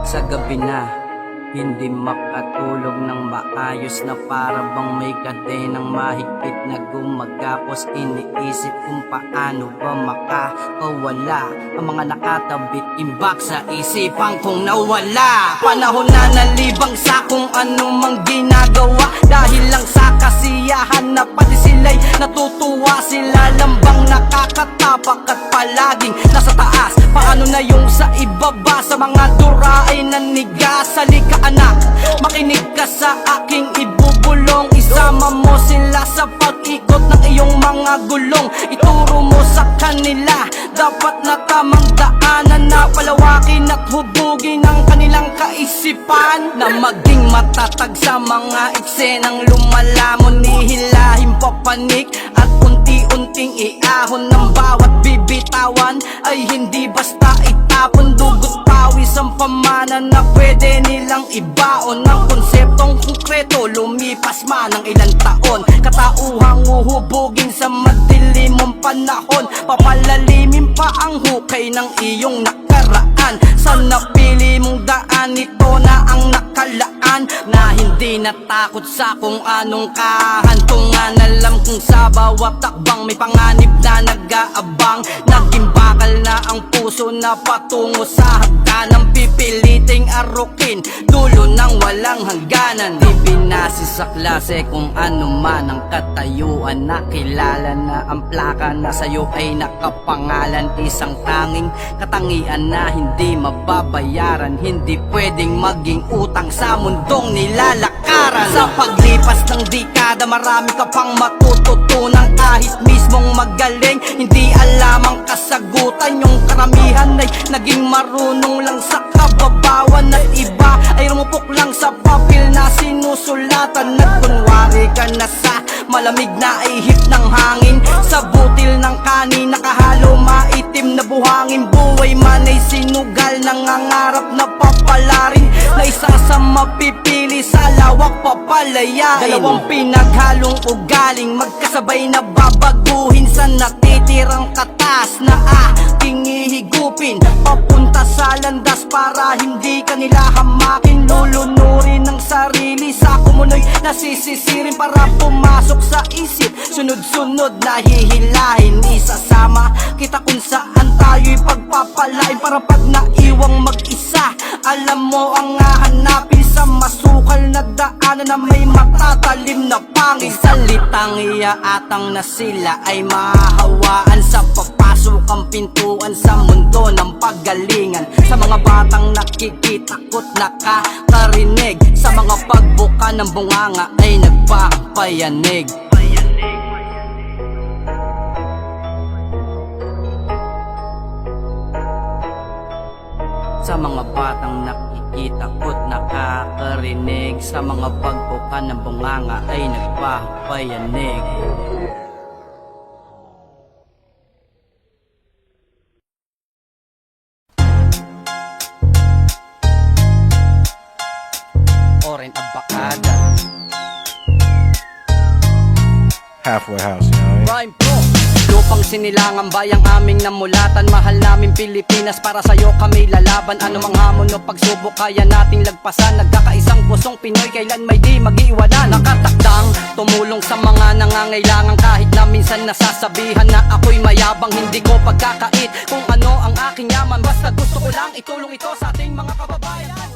Sa gabi na, hindi makatulog ng maayos na para bang may kadenang mahigpit na gumagapos. Iniisip kung paano ba makakawala ang mga nakatabit imbak sa isipan kong nawala. Panahon na nalibang sa kung ano mang ginagawa, dahil lang sa kasiyahan na pati sila'y natutuwa. Sila lambang nakakatapak at palaging nasa taas. Paano na yung sa ibaba, sa mga dura ay nanigas. Halika anak, makinig ka sa aking ibubulong. Isama mo sila sa pag-ikot ng iyong mga gulong. Ituro mo sa kanila dapat na tamang daanan, na palawakin at hubugin ang kanilang kaisipan, na maging matatag sa mga eksenang lumalamon. Nihilahin papanik at unti-unting iahon ng bawat bibitawan ay hindi basta itapon. Dugot pawis ang pamana na pwede nilang ibaon. Ang konseptong konkreto lumipas man ng ilang taon. Katauhang uhubugin sa madilim mong panahon. Papalalimin pa ang hukay ng iyong nakaraan. Sa napili mong daan, ito na ang nakalaan, na hindi natakot sa kung anong kahantungan. Alam kong sa bawat takbang may panganib na nag-aabang. Naging bakal na ang puso na patungo sa hagdanan. Pipiliting arukin dulo ng walang hangganan. Di binasi sa klase kung ano man ang katayuan. Nakilala na ang plaka na sa'yo ay nakapangalan. Isang tanging katangian na hindi mababayaran. Hindi pwedeng maging utang sa mundong nilalakaran. Sa paglipas ng dekada marami ka pang matututunan. Kahit mismong magaling, hindi alam ang kasagutan. Yung karamihan ay naging marunong lang sa kababawan, at iba ay rumupok lang sa papel na sinusulatan. Nagkunwari ka na sa malamig na ihip ng hangin. Sa butil ng kanin nakahalo maitim na buhangin. Buhay man ay sinugal, nangangarap na papalarin, na isa sa mapipili sa lawak papalayain. Dalawang pinaghalong ugaling magkasabay na babaguhin. Sa natitirang katas na aking ihigupin, papunta sa landas para hindi kanila hamakin. Lulunurin ng sarili sa kumunoy nasisisirin para pumasok sa isip. Sunod-sunod na hihilahin, isasama kita kung saan tayo'y pagpapalain. Para pag naiwang mag-isa, alam mo ang hahanapin sa masukal na daanan na may matatalim na pangis. Salitang iaatang na sila ay mahahawaan sa papasok ang pintuan sa mundo ng paggalingan. Sa mga batang nakikitakot nakakarinig, sa mga pagbuka ng bunganga ay nagpapayanig. Sa mga batang nakikitakot nakakarinig, sa mga pagbuka ng bunganga ay nagpapayanig. Oren Abakada, halfway house, you know what I mean? Rhyme Pro. Lupang sinilangan bayang aming namulatan. Mahal namin Pilipinas, para sa'yo kami lalaban. Ano mang hamon o pagsubok kaya nating lagpasan. Nagkakaisang pusong Pinoy, kailan may di mag-iwanan. Nakatakdang tumulong sa mga nangangailangan. Kahit na minsan nasasabihan na ako'y mayabang, hindi ko pagkakait kung ano ang aking yaman. Basta gusto ko lang itulong ito sa ating mga kababayan.